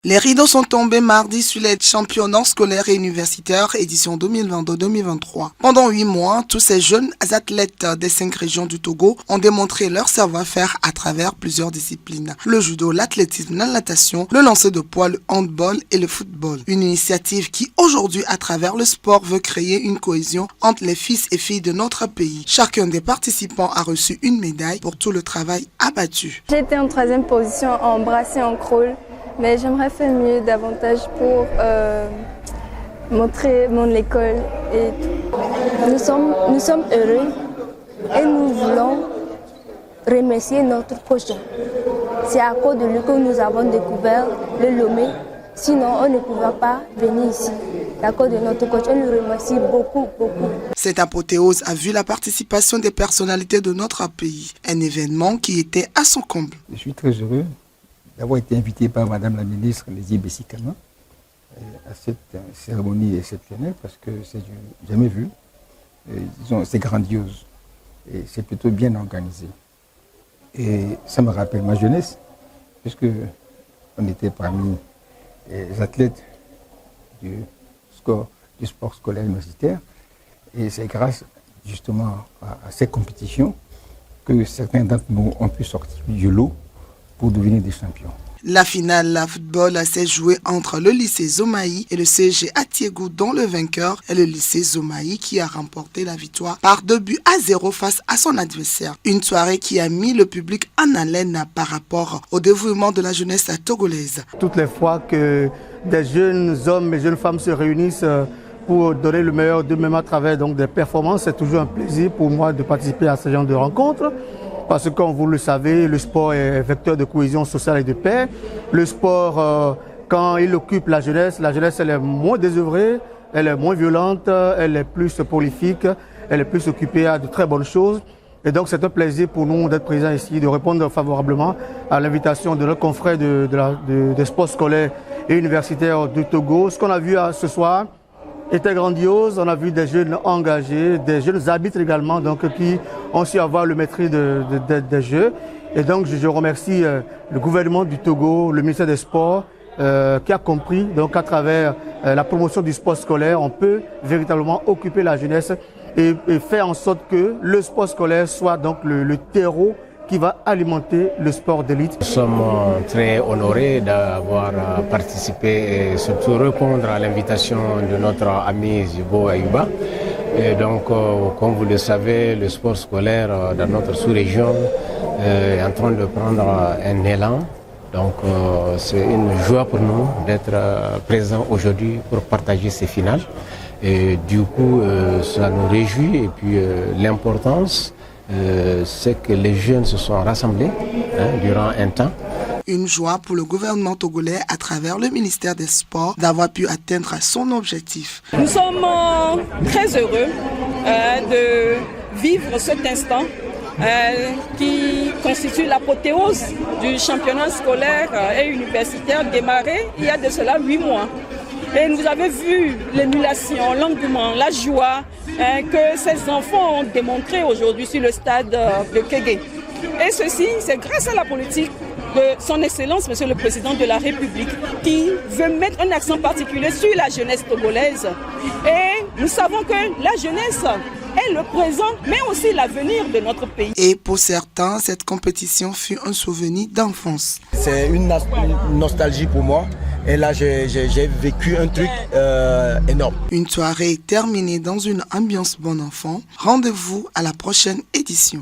Les rideaux sont tombés mardi sur les championnats scolaires et universitaires édition 2022-2023. Pendant 8 mois, tous ces jeunes athlètes des 5 régions du Togo ont démontré leur savoir-faire à travers plusieurs disciplines. Le judo, l'athlétisme, la natation, le lancer de poids, le handball et le football. Une initiative qui aujourd'hui, à travers le sport, veut créer une cohésion entre les fils et filles de notre pays. Chacun des participants a reçu une médaille pour tout le travail abattu. J'étais en 3e position en brasse et en crawl. Mais j'aimerais faire mieux davantage pour montrer mon école et tout. Nous sommes heureux et nous voulons remercier notre coach. C'est à cause de lui que nous avons découvert le Lomé. Sinon, on ne pouvait pas venir ici. À cause de notre coach, on nous remercie beaucoup. Cette apothéose a vu la participation des personnalités de notre pays. Un événement qui était à son comble. Je suis très heureux d'avoir été invité par Madame la ministre Lizzie Bessikama à cette cérémonie exceptionnelle parce que c'est du jamais vu. C'est grandiose et c'est plutôt bien organisé. Et ça me rappelle ma jeunesse puisque on était parmi les athlètes du sport scolaire universitaire et c'est grâce justement à ces compétitions que certains d'entre nous ont pu sortir du lot pour devenir des champions. La finale de football s'est jouée entre le lycée Zomaï et le CG Atiégou, dont le vainqueur est le lycée Zomaï qui a remporté la victoire par 2-0 face à son adversaire. Une soirée qui a mis le public en haleine par rapport au dévouement de la jeunesse togolaise. Toutes les fois que des jeunes hommes et jeunes femmes se réunissent pour donner le meilleur d'eux-mêmes à travers donc, des performances, c'est toujours un plaisir pour moi de participer à ce genre de rencontres. Parce que comme vous le savez, le sport est vecteur de cohésion sociale et de paix. Le sport, quand il occupe la jeunesse elle est moins désœuvrée, elle est moins violente, elle est plus prolifique, elle est plus occupée à de très bonnes choses. Et donc c'est un plaisir pour nous d'être présents ici, de répondre favorablement à l'invitation de nos confrères des sports scolaires et universitaires du Togo. Ce qu'on a vu ce soir était grandiose. On a vu des jeunes engagés, des jeunes arbitres également, donc qui ont su avoir le maîtrise des jeux. Et donc je remercie le gouvernement du Togo, le ministère des Sports, qui a compris donc à travers la promotion du sport scolaire, on peut véritablement occuper la jeunesse et faire en sorte que le sport scolaire soit donc le terreau qui va alimenter le sport d'élite. Nous sommes très honorés d'avoir participé et surtout répondre à l'invitation de notre ami Zibo Ayuba. Et donc, comme vous le savez, le sport scolaire dans notre sous-région est en train de prendre un élan. Donc, c'est une joie pour nous d'être présents aujourd'hui pour partager ces finales. Et du coup, ça nous réjouit. Et puis, l'importance, c'est que les jeunes se sont rassemblés durant un temps. Une joie pour le gouvernement togolais à travers le ministère des Sports d'avoir pu atteindre son objectif. Nous sommes très heureux de vivre cet instant qui constitue l'apothéose du championnat scolaire et universitaire démarré il y a de cela 8 mois. Et vous avez vu l'émulation, l'engouement, la joie que ces enfants ont démontré aujourd'hui sur le stade de Kégué. Et ceci, c'est grâce à la politique de son Excellence, Monsieur le Président de la République, qui veut mettre un accent particulier sur la jeunesse togolaise. Et nous savons que la jeunesse est le présent, mais aussi l'avenir de notre pays. Et pour certains, cette compétition fut un souvenir d'enfance. C'est une nostalgie pour moi. Et là, j'ai vécu un truc énorme. Une soirée terminée dans une ambiance bon enfant. Rendez-vous à la prochaine édition.